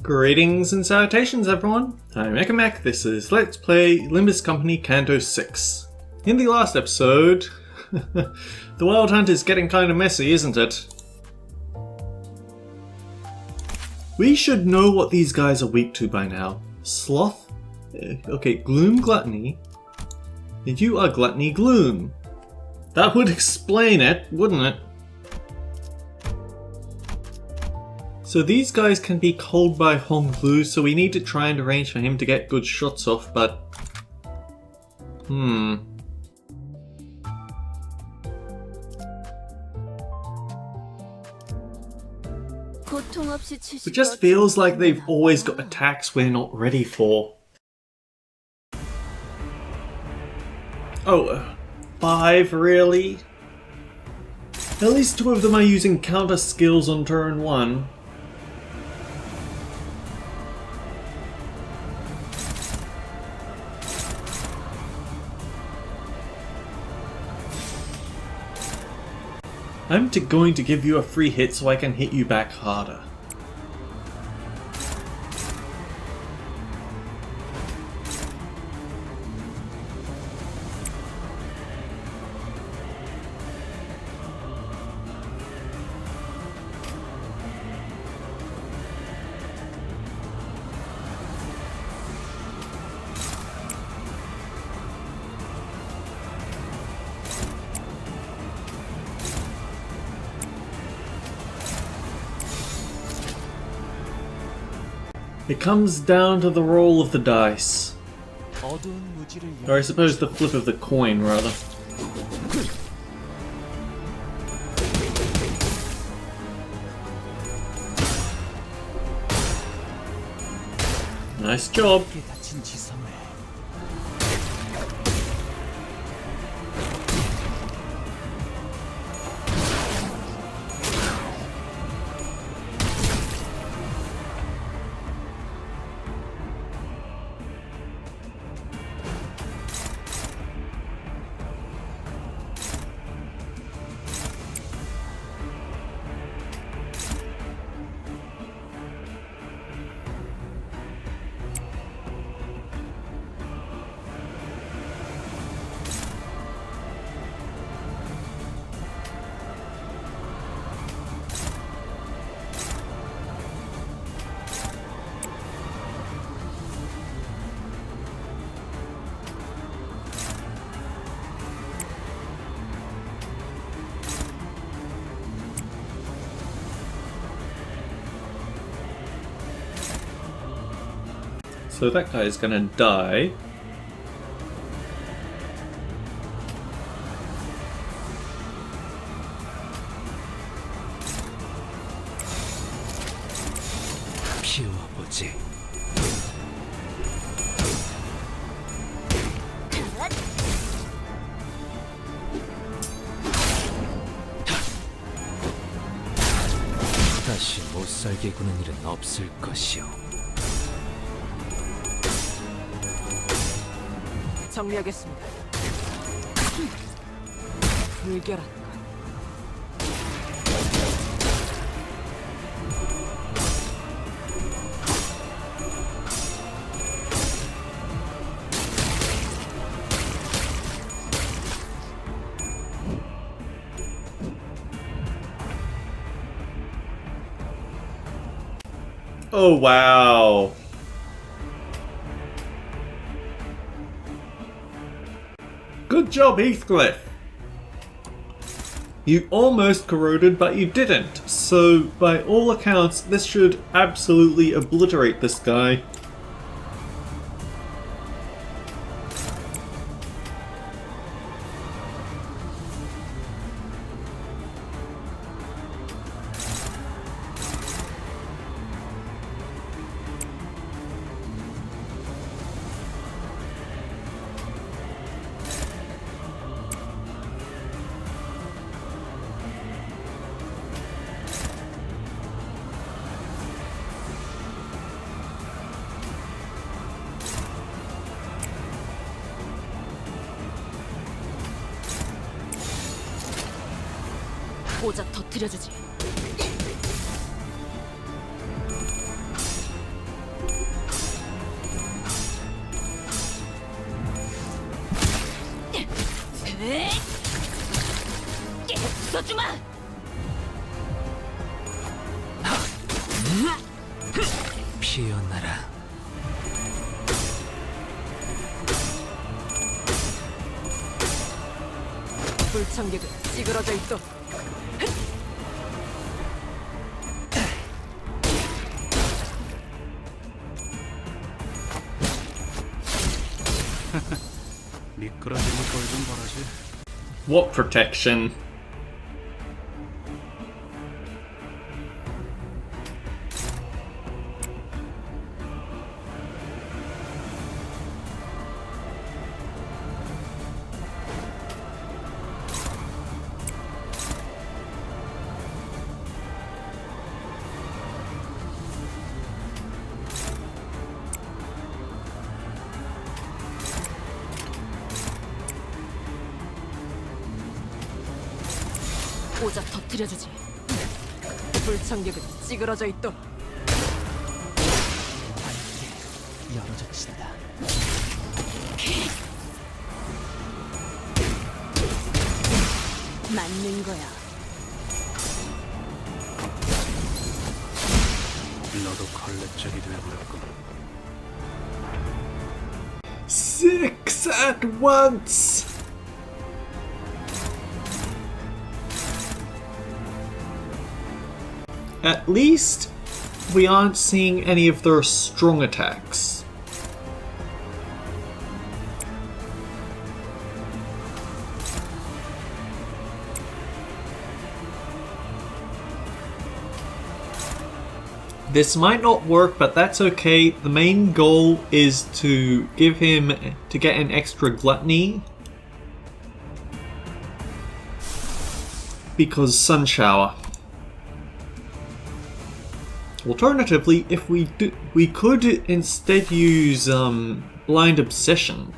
Greetings and salutations everyone, I'm Ekamek, this is Let's Play Limbus Company Canto 6. In the last episode, the Wild Hunt is getting kind of messy, isn't it? We should know what these guys are weak to by now. Sloth? Okay, Gloom Gluttony. You are Gluttony Gloom. That would explain it, wouldn't it? So these guys can be culled by Hong Lu, so we need to try and arrange for him to get good shots off, but... It just feels like they've always got attacks we're not ready for. Oh, 5 really? At least 2 of them are using counter skills on turn 1. I'm going to give you a free hit so I can hit you back harder. It comes down to the roll of the dice. Or I suppose the flip of the coin, rather. Nice job. So that guy is gonna die. 다시 못 살게 구는 일은 없을 것이오. 정리하겠습니다. 불결한 것. Oh wow. Good job, Heathcliff! You almost corroded, but you didn't, so by all accounts, this should absolutely obliterate this guy. 고작 터뜨려주지. 피어나라. 불청객은 찌그러져 있도. 미끄러지는 꼴좀 보라지. What protection? 오자 터뜨려주지. 불청객은 찌그러져 있도. 열어젖힌다. 맞는 거야. 너도 걸레짝이 되어버렸군. 6 at once! At least, we aren't seeing any of their strong attacks. This might not work, but that's okay. The main goal is to give him to get an extra gluttony. Because Sun Shower. Alternatively, if we could instead use Blind Obsession.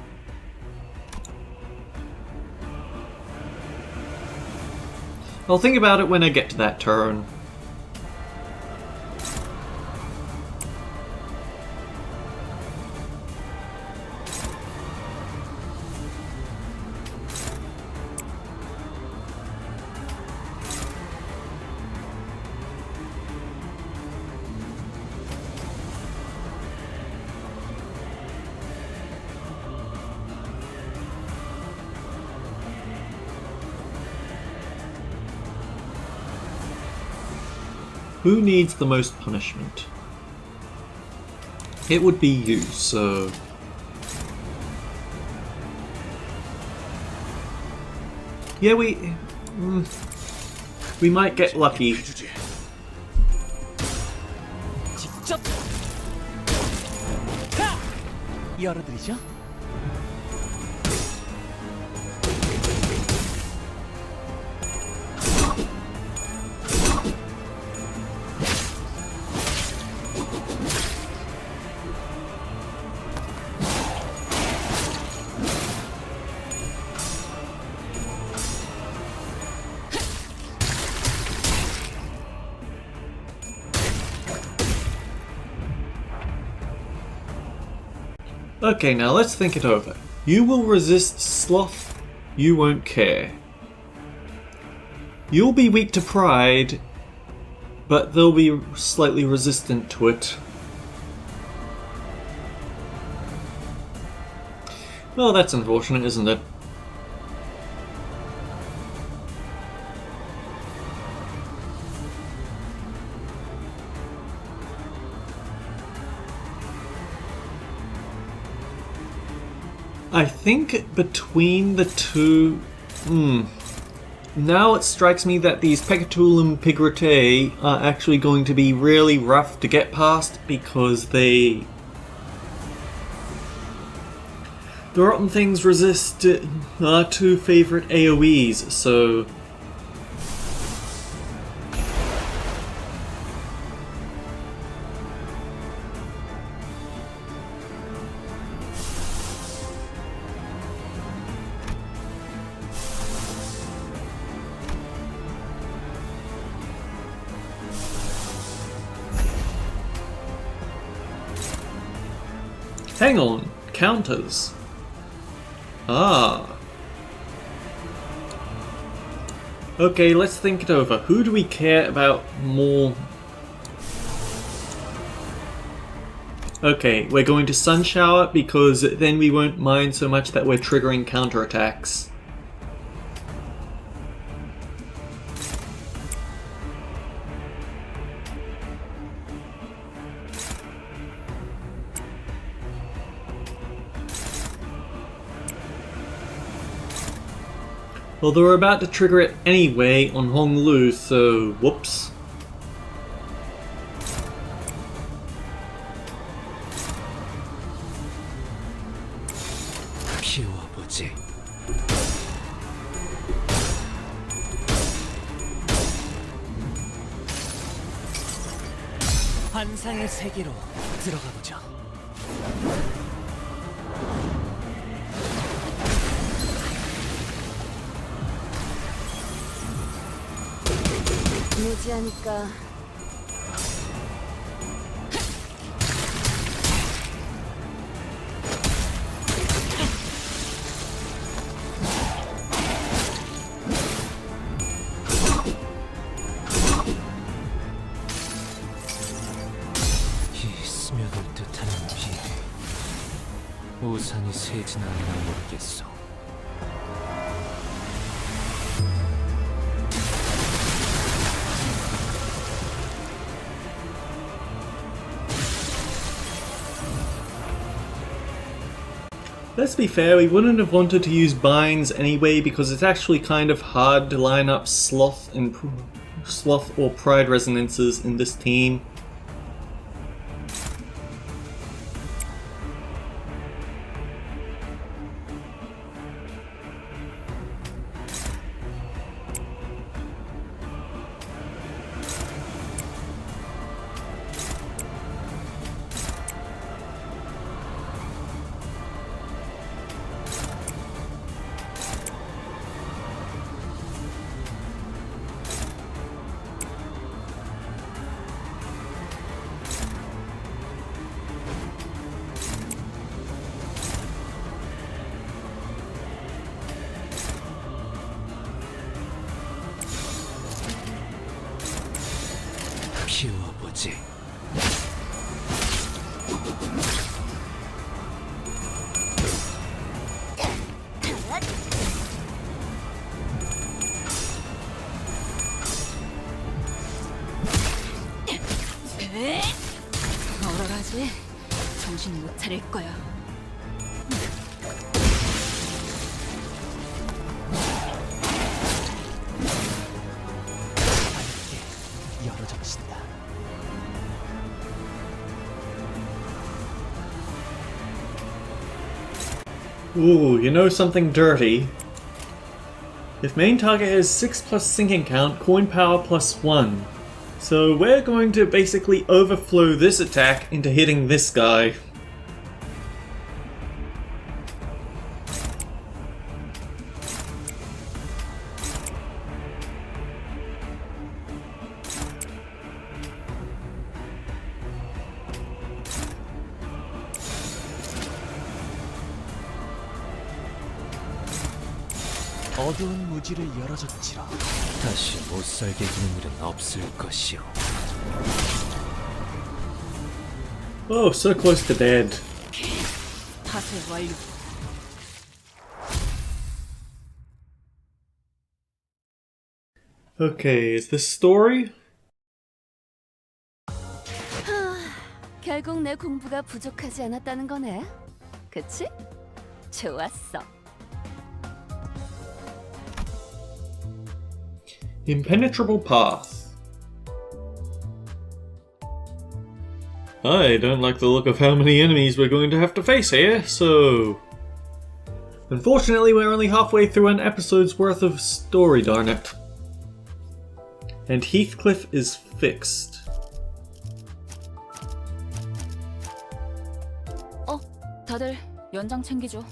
I'll think about it when I get to that turn. Who needs the most punishment? It would be you, so... Yeah, we might get lucky. 직접 열어드리죠. Okay, now let's think it over. You will resist sloth, you won't care. You'll be weak to pride, but they'll be slightly resistant to it. Well, that's unfortunate, isn't it? I think between the two... Now it strikes me that these Pecatulum Pigratae are actually going to be really rough to get past because the rotten things resist our two favorite AoEs, so... Hang on, counters. Ah. Okay, let's think it over. Who do we care about more? Okay, we're going to Sun Shower because then we won't mind so much that we're triggering counterattacks. Although we're about to trigger it anyway on Honglu, so whoops. 피워보지. 환상의 세계로 들어가 보자. 무지하니까 이 스며들 듯한 비. 우산이 새진 않나 모르겠어. Let's be fair, we wouldn't have wanted to use binds anyway because it's actually kind of hard to line up Sloth or Pride resonances in this team. 피워보지. 얼얼하지? 정신 못 차릴 거야. 밝게 열어져 계신다. Ooh, you know something dirty? If main target has 6 plus sinking count, coin power plus 1. So we're going to basically overflow this attack into hitting this guy. 어두운 무지를 열어줬지라. 다시 못살게 두는 일은 없을 것이오. Oh, so close to dead. 파쇄 완료. Okay, is this story? 결국 내 공부가 부족하지 않았다는 거네. 그치? 좋았어. Impenetrable path. I don't like the look of how many enemies we're going to have to face here, so... Unfortunately, we're only halfway through an episode's worth of story, darn it. And Heathcliff is fixed. 다들 연장 챙기죠.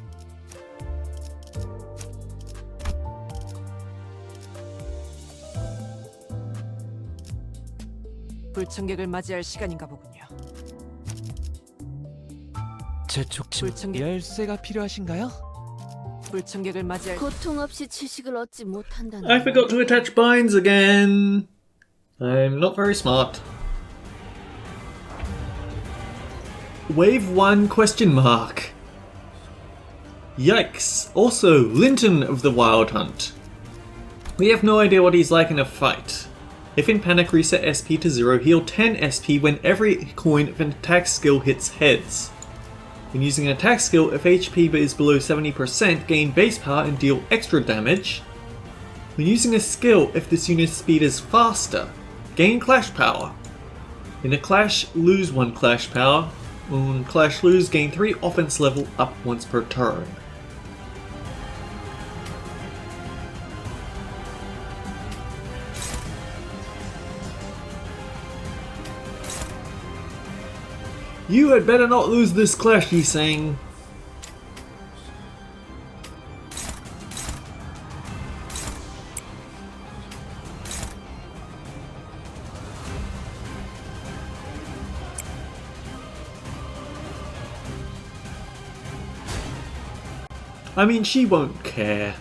불청객을 맞이할 시간인가 보군요. 재촉 불청객 열쇠가 필요하신가요? 불청객을 맞이할 고통 없이 지식을 얻지 못한다는 I forgot to attach binds again. I'm not very smart. Wave 1 question mark. Yikes. Also, Linton of the Wild Hunt. We have no idea what he's like in a fight. If in panic, reset SP to 0, heal 10 SP when every coin of an attack skill hits heads. When using an attack skill, if HP is below 70%, gain base power and deal extra damage. When using a skill, if this unit's speed is faster, gain clash power. In a clash, lose 1 clash power. On clash lose, gain 3 offense level up once per turn. You had better not lose this clash, he's saying. I mean, she won't care.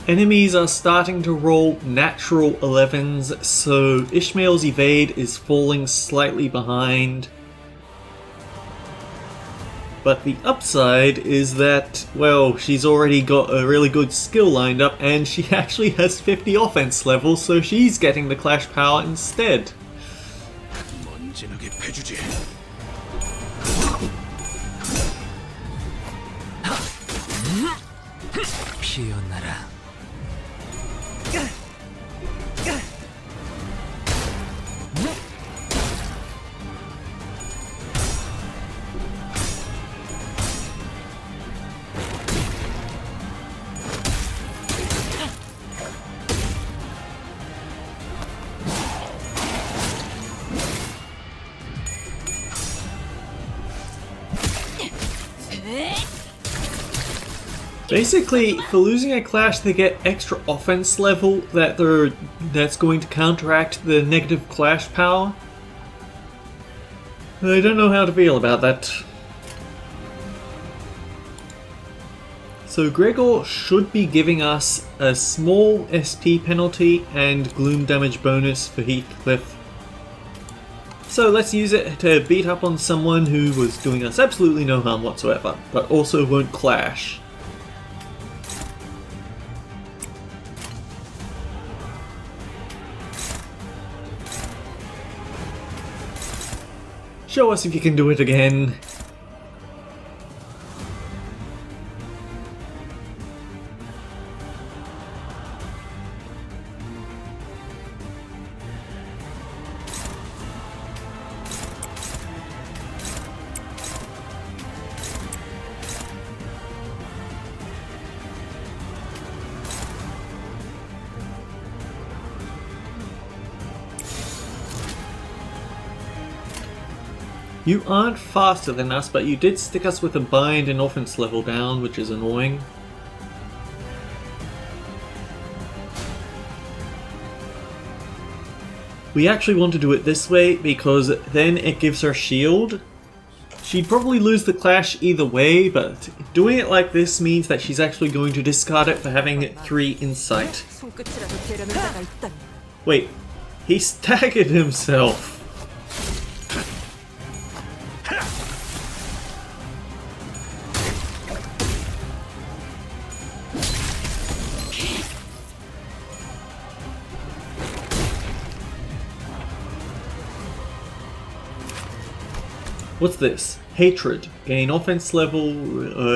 Enemies are starting to roll natural 11s, so Ishmael's evade is falling slightly behind. But the upside is that, well, she's already got a really good skill lined up and she actually has 50 offense levels, so she's getting the clash power instead. 먼지나게 패주지. 피어나라. Basically, for losing a clash, they get extra offense level that's going to counteract the negative clash power. I don't know how to feel about that. So Gregor should be giving us a small SP penalty and gloom damage bonus for Heathcliff. So let's use it to beat up on someone who was doing us absolutely no harm whatsoever, but also won't clash. Show us if you can do it again. You aren't faster than us, but you did stick us with a bind and offense level down, which is annoying. We actually want to do it this way because then it gives her shield. She'd probably lose the clash either way, but doing it like this means that she's actually going to discard it for having 3 insight. 손끝이라도 되려는 자가 있다니. Wait, he staggered himself. What's this? Hatred. Gain offense level.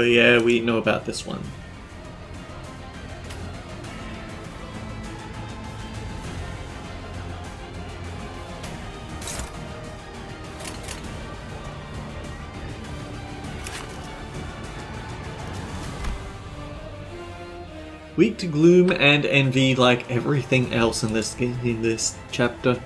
Yeah, we know about this one. Weak to gloom and envy like everything else in this chapter.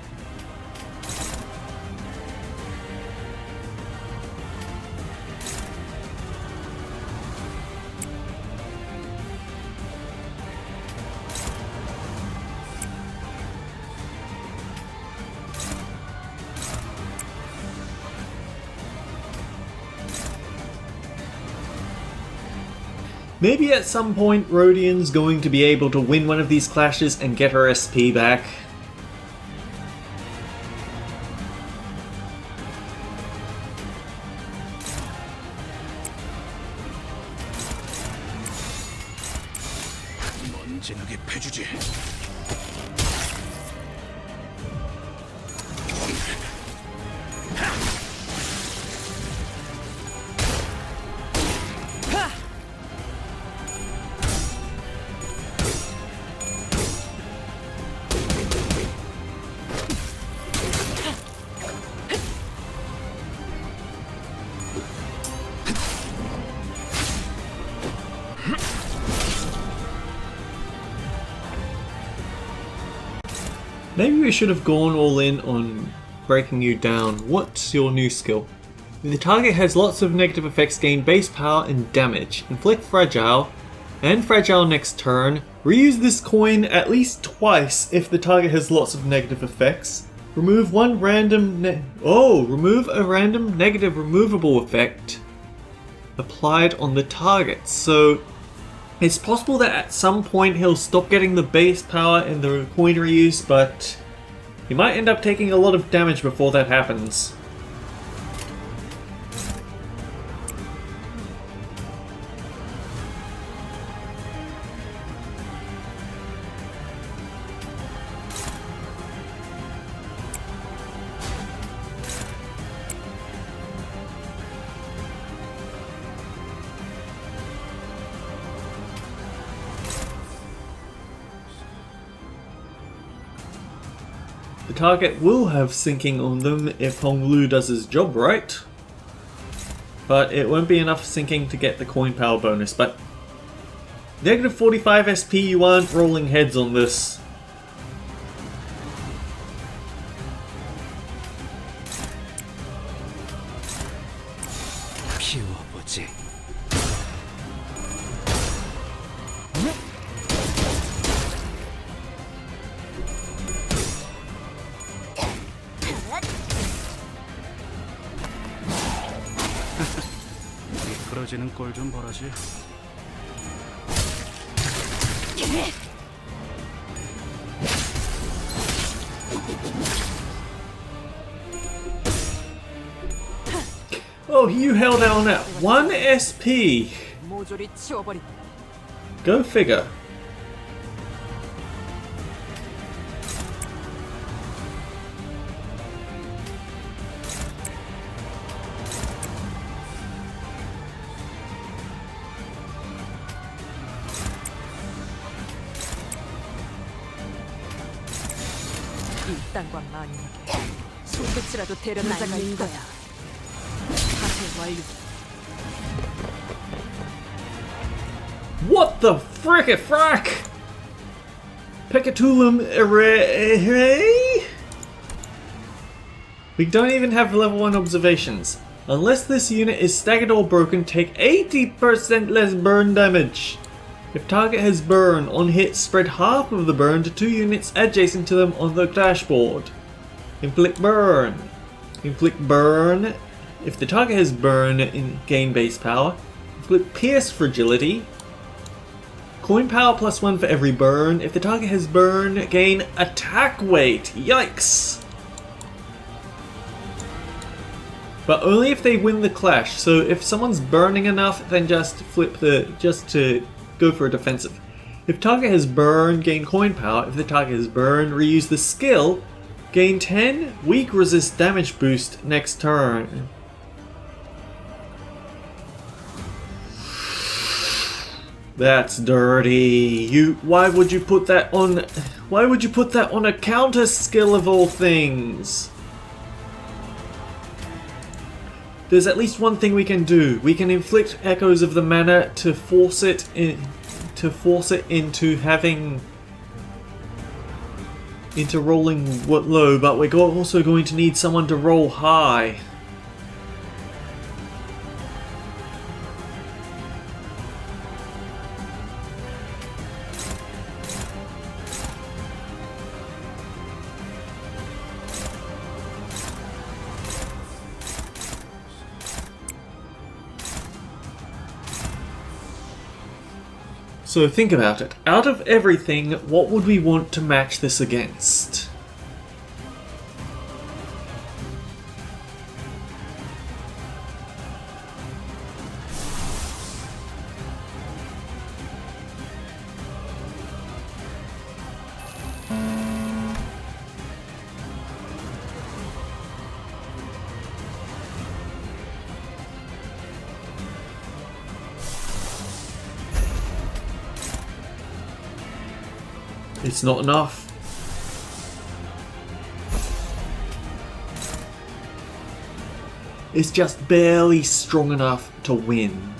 Maybe at some point Rodian's going to be able to win one of these clashes and get her SP back. 먼지나게 패주지. Maybe we should have gone all in on breaking you down. What's your new skill? The target has lots of negative effects, gain base power and damage. Inflict fragile and fragile next turn. Reuse this coin at least twice if the target has lots of negative effects. Remove one random remove a random negative removable effect applied on the target. So it's possible that at some point he'll stop getting the base power and the coin reuse, but he might end up taking a lot of damage before that happens. The target will have sinking on them if Honglu does his job right, but it won't be enough sinking to get the coin power bonus. But negative 45 SP, you aren't rolling heads on this. 피워보지. 미끄러지는 꼴 좀 보라지. Oh, you held down at 1 SP. 모조리 치워버리. Go figure. 일단과 만인. 손끝이라도 데려다 자가 있거야. 사태 완료. What the frick? Pecatulum Irae? We don't even have level 1 observations. Unless this unit is staggered or broken, take 80% less burn damage. If target has burn, on hit spread half of the burn to 2 units adjacent to them on the dashboard. Inflict burn. Inflict burn. If the target has burn, gain base power. Inflict pierce fragility. Coin power +1 for every burn. If the target has burn, gain attack weight. Yikes! But only if they win the clash. So if someone's burning enough, then just to go for a defensive. If target has burn, gain coin power. If the target has burn, reuse the skill. Gain 10 weak resist damage boost next turn. That's dirty. Why would you put that on a counter skill of all things? There's at least one thing we can do. We can inflict echoes of the mana to force it to to force it into rolling low, but we're also going to need someone to roll high. So think about it. Out of everything, what would we want to match this against? It's not enough. It's just barely strong enough to win.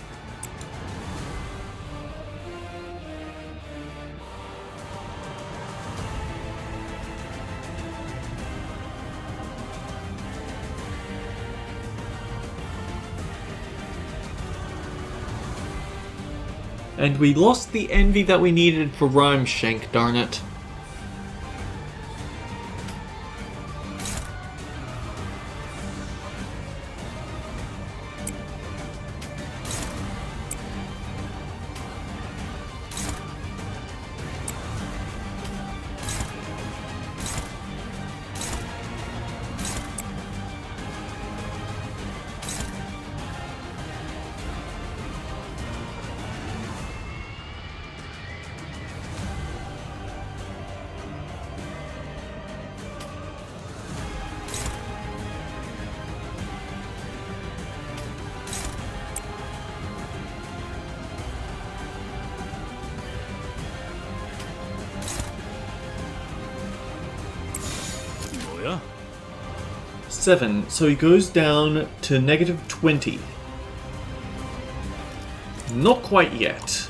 And we lost the envy that we needed for Rhyme Shank, darn it. 뭐야? 7, so he goes down to -20. Not quite yet.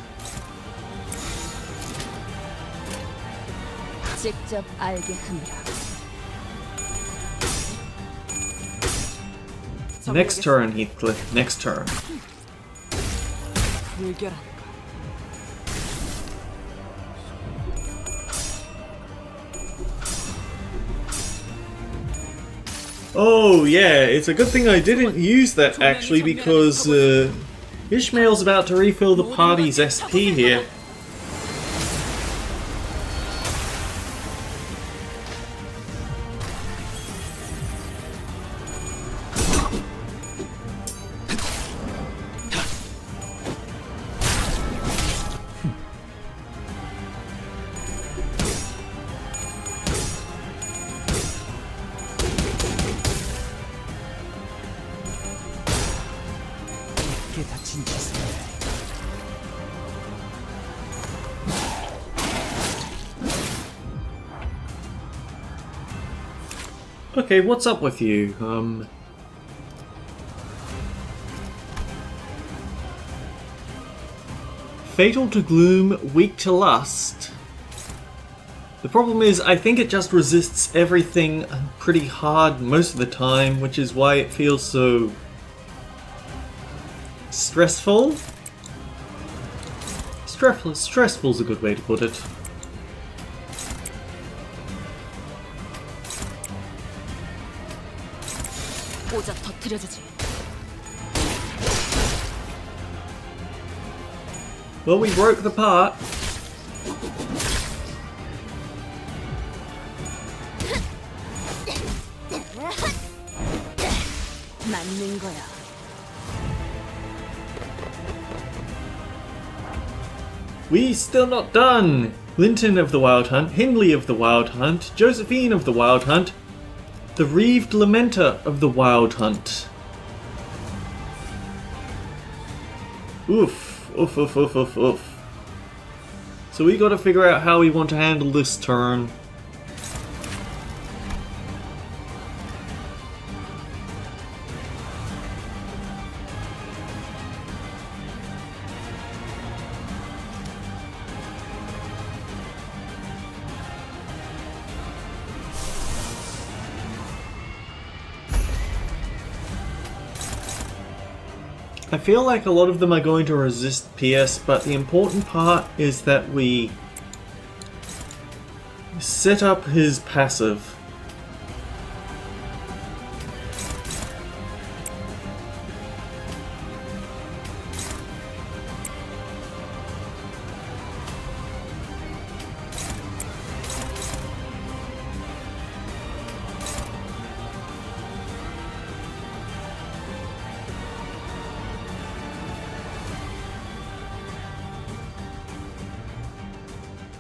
직접 알게 함이라. Next turn, Heathcliff, next turn. 불결한 Oh yeah, it's a good thing I didn't use that actually, because Ishmael's about to refill the party's SP here. 이게 다친 짓을 해. Okay, what's up with you? Fatal to gloom, weak to lust. The problem is, I think it just resists everything pretty hard most of the time, which is why it feels so stressful? Stressful's a good way to put it. 오자 터뜨려주지. Well, we broke the part. 맞는 거야. We still not done! Linton of the Wild Hunt, Hindley of the Wild Hunt, Josephine of the Wild Hunt, the Reeved Lamenter of the Wild Hunt. Oof, oof, oof, oof, oof, oof. So we gotta figure out how we want to handle this turn. I feel like a lot of them are going to resist PS, but the important part is that we set up his passive.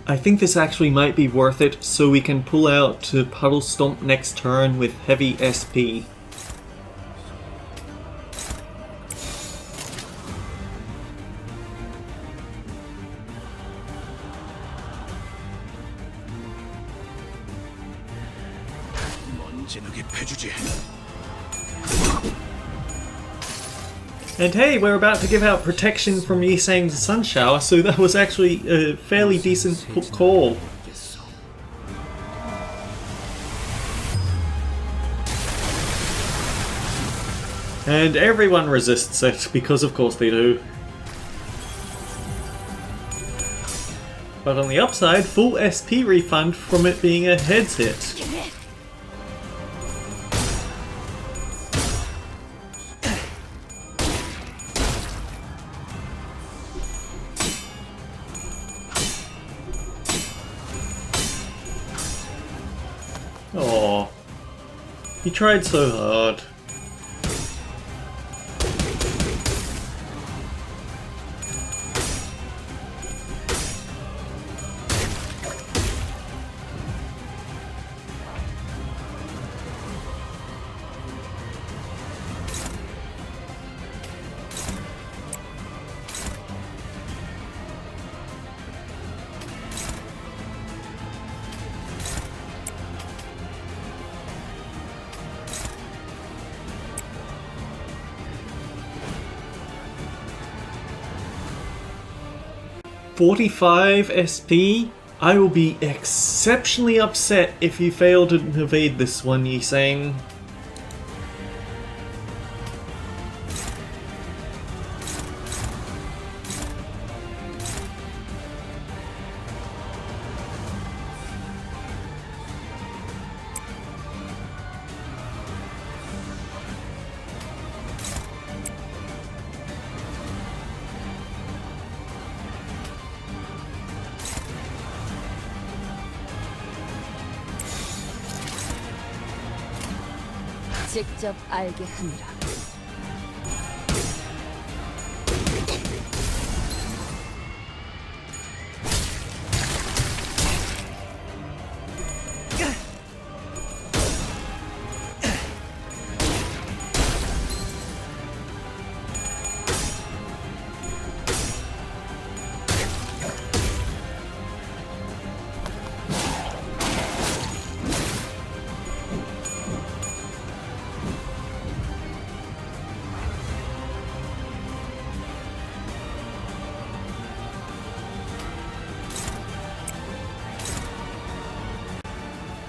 I think this actually might be worth it, so we can pull out to Puddle Stomp next turn with heavy SP. 먼지 누게 패주지. And hey, we're about to give out protection from Yisang's Sun Shower, so that was actually a fairly decent call. And everyone resists it, because of course they do. But on the upside, full SP refund from it being a heads hit. Aww. He tried so hard. $45 SP? I will be exceptionally upset if you fail to evade this one, Yisang. 직접 알게 하느라.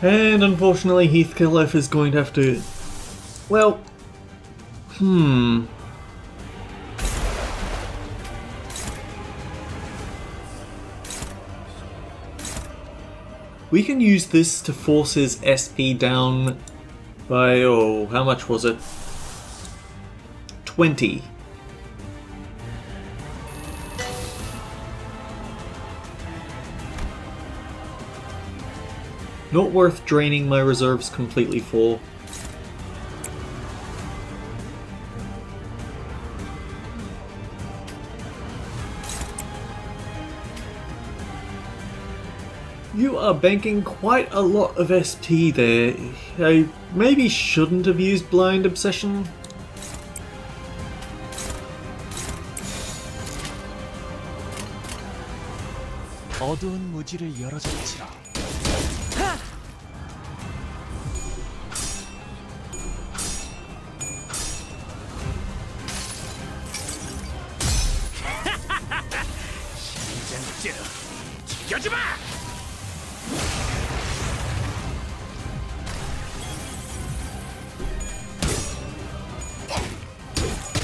And unfortunately Heathcliff is going to have to... Well... We can use this to force his SP down by, oh, how much was it? 20. Not worth draining my reserves completely for. You are banking quite a lot of SP there. I maybe shouldn't have used Blind Obsession. 어두운 무지를 열어줬지라. 죽여주마!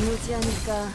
무지 맞이하니까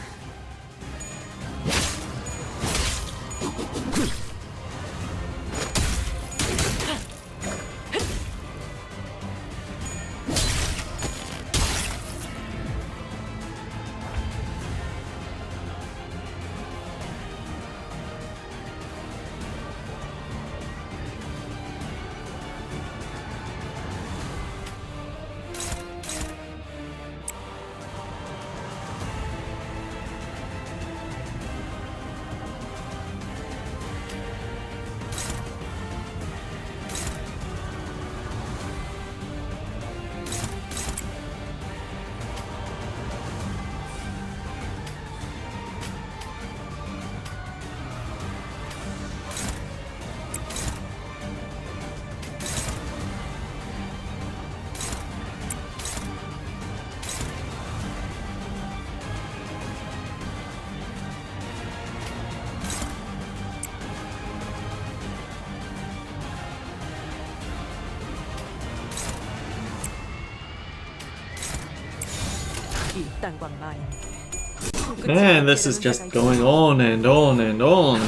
이딴 건 마인드. Man, this is just going on and on and on.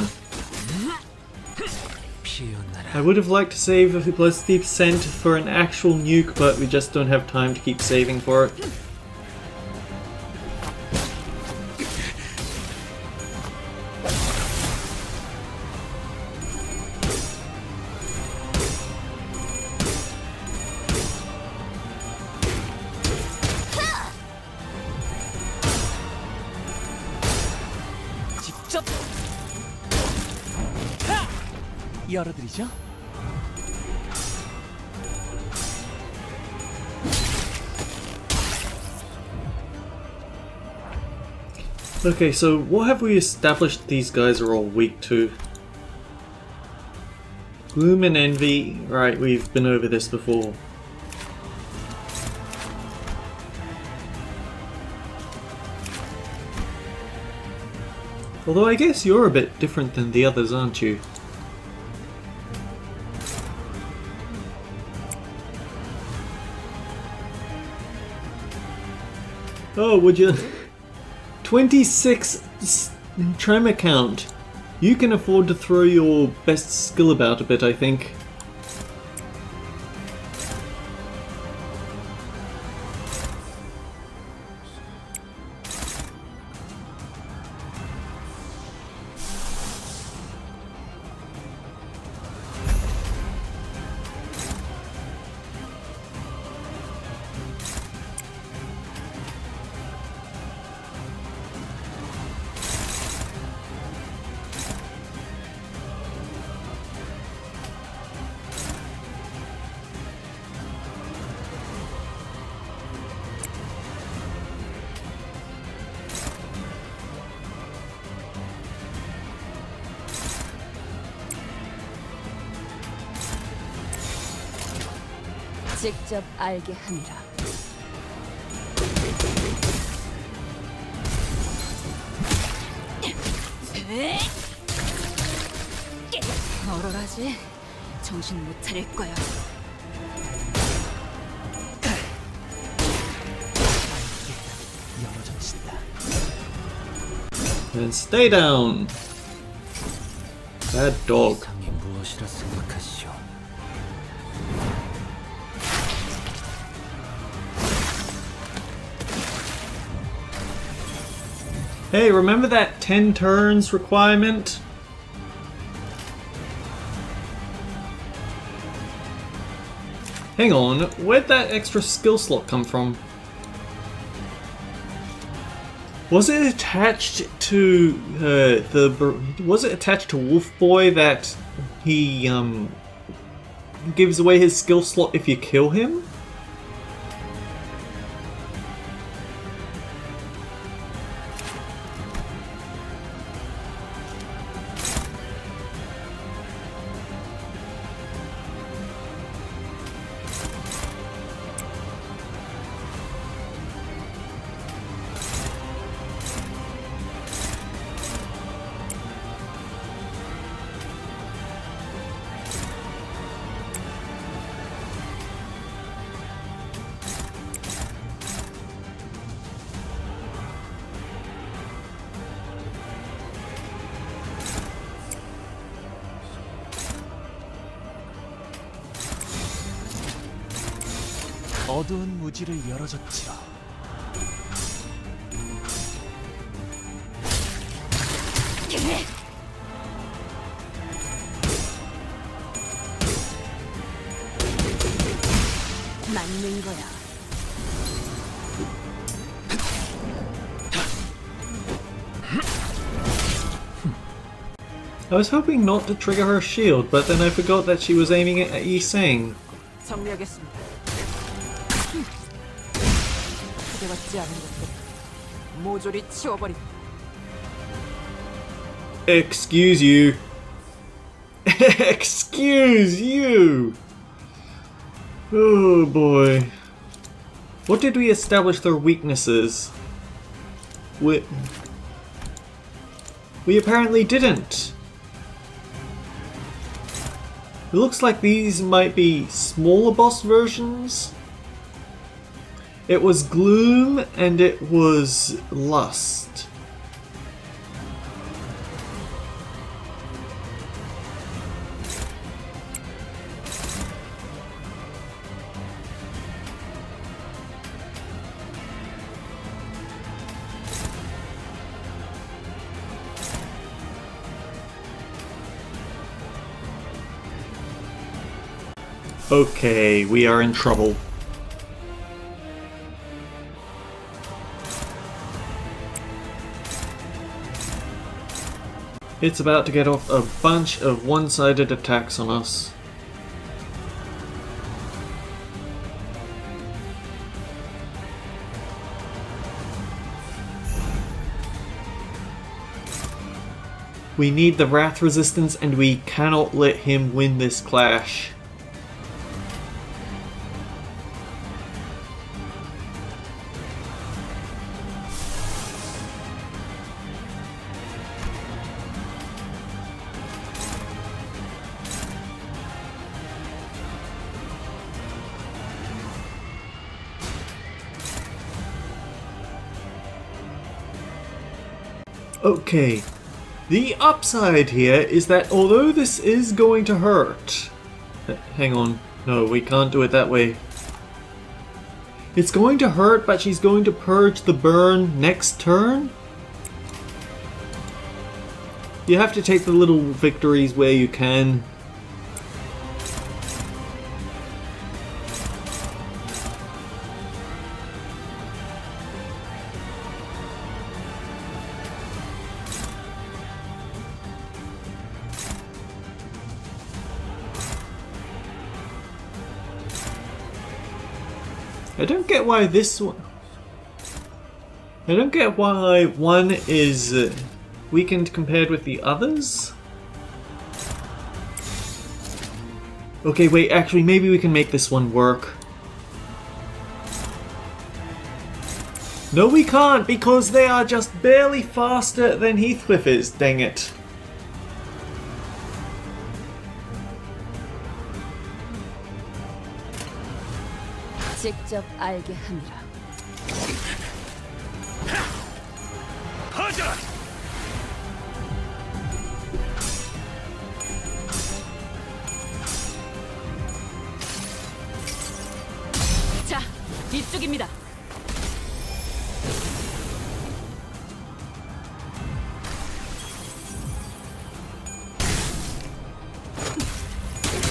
피어나라. I would have liked to save a +50% for an actual nuke, but we just don't have time to keep saving for it. 직접 열어드리죠. Okay, so what have we established these guys are all weak to? Gloom and Envy, right, we've been over this before. Although I guess you're a bit different than the others, aren't you? Oh, would you... 26 tremor count. You can afford to throw your best skill about a bit, I think. 직접 알게 함이라. 얼얼하지? 정신 못 차릴 거야. 열어젖힌다. And stay down. Bad dog. 이상이 무엇이라 생각하시오? Hey, remember that 10 turns requirement? Hang on, where'd that extra skill slot come from? Was it attached to was it attached to Wolf Boy that he gives away his skill slot if you kill him? 어두운 무지를 열어줬지라. 맞는 거야. I was hoping not to trigger her shield, but then I forgot that she was aiming it at Yi Sang. 정리하겠습니다. 기대받지 않은 것들 모조리 치워버리. Excuse you. Excuse you! Oh boy. What did we establish their weaknesses? We apparently didn't. It looks like these might be smaller boss versions. It was Gloom and it was Lust. Okay, we are in trouble. It's about to get off a bunch of one-sided attacks on us. We need the Wrath resistance and we cannot let him win this clash. Okay, the upside here is that although this is going to hurt... Hang on, no, we can't do it that way. It's going to hurt, but she's going to purge the burn next turn? You have to take the little victories where you can. I don't get why this one... I don't get why one is weakened compared with the others. Okay, wait, actually maybe we can make this one work. No, we can't, because they are just barely faster than Heathcliff is, dang it. 직접 알게 함이라. 하자! 자, 이쪽입니다.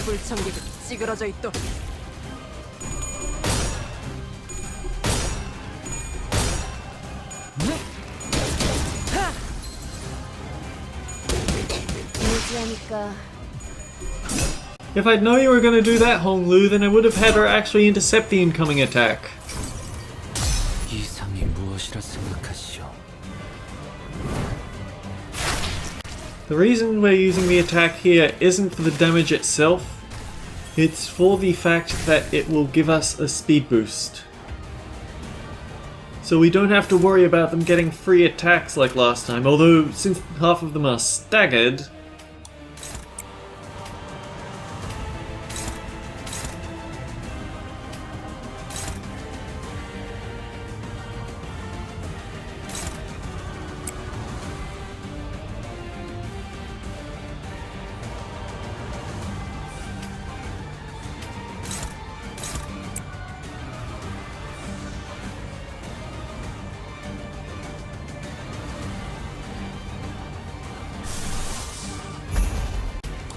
불청객이 찌그러져 있도록. 무지하니까. If I'd known you were going to do that, Honglu, then I would have had her actually intercept the incoming attack. 이상이 무엇이라 생각하시오? The reason we're using the attack here isn't for the damage itself, it's for the fact that it will give us a speed boost. So we don't have to worry about them getting free attacks like last time, although since half of them are staggered...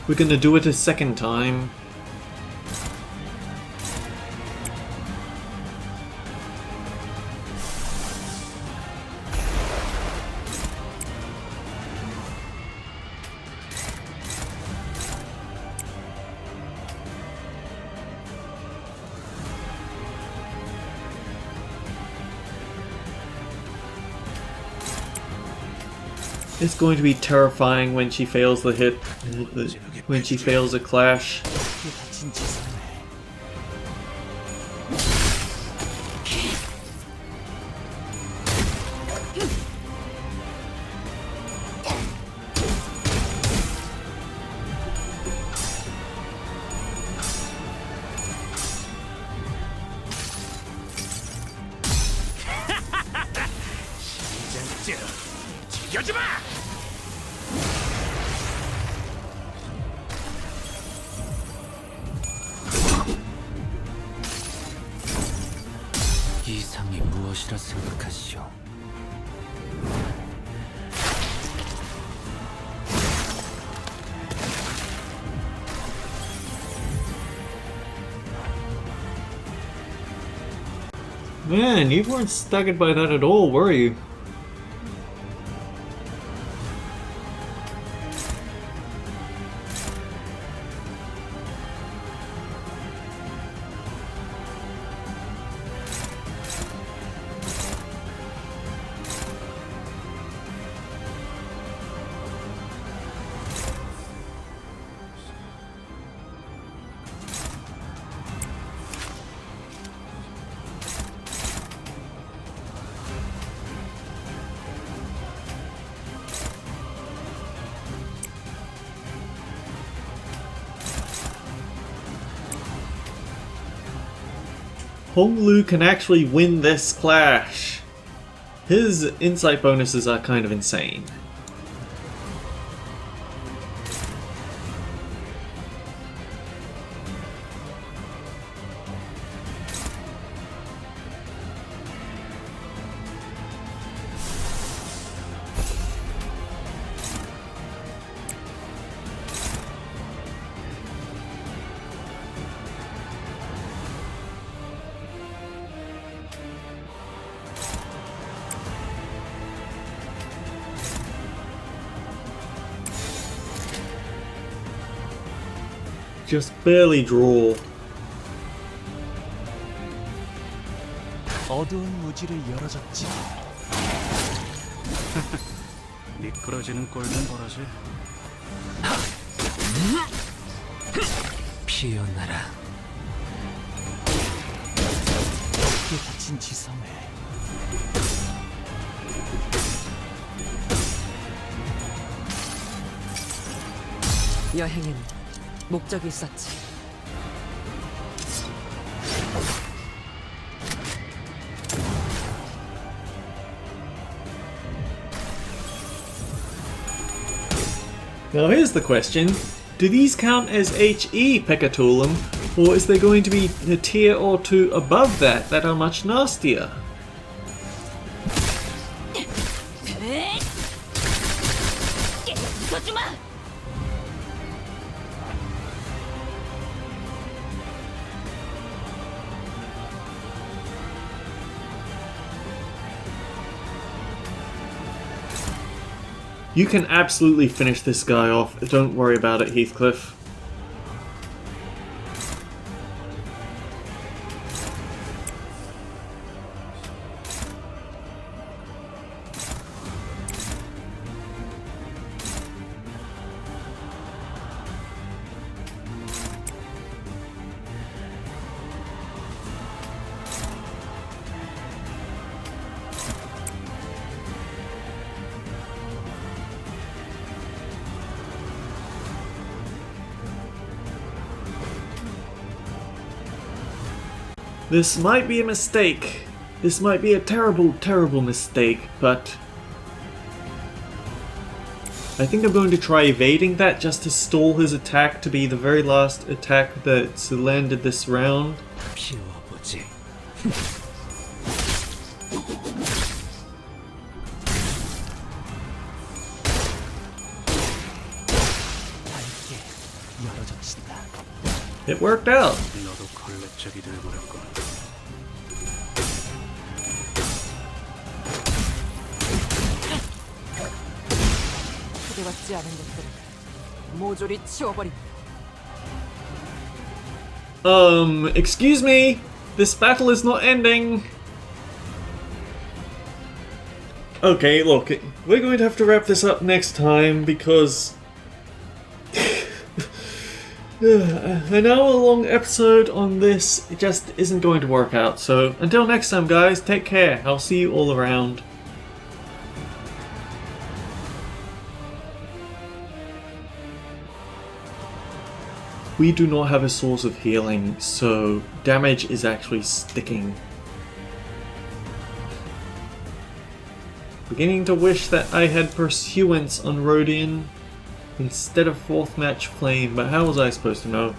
We're gonna do it a second time. It's going to be terrifying when she fails the hit, when she fails a clash. 그게 다친 지상에 시장증 튀겨주마! 이상이 무엇이라 생각하시오? Man, you weren't staggered by that at all, were you? Hong Lu can actually win this clash. His insight bonuses are kind of insane. Just barely draw. 어두운 무지를 열어줬지. 미끄러지는 꼴좀 보라지. 피어나라. 그게 다친 지상에 여행엔 목적이 있었지. Now here's the question. Do these count as HE Pekatulum, or is there going to be a tier or two above that that are much nastier? You can absolutely finish this guy off. Don't worry about it, Heathcliff. This might be a mistake. This might be a terrible, terrible mistake, but I think I'm going to try evading that just to stall his attack to be the very last attack that's landed this round. 피워보지. 밝게 It worked out. 너도 걸레짝이 돼버렸군. 기대받지 않은 것들을 모조리 치워버린다. Excuse me. This battle is not ending. Okay, look, we're going to have to wrap this up next time because an hour-long episode on this just isn't going to work out. So until next time, guys, take care. I'll see you all around. We do not have a source of healing, so damage is actually sticking. Beginning to wish that I had Pursuance on Rodian instead of 4th Match Flame, but how was I supposed to know?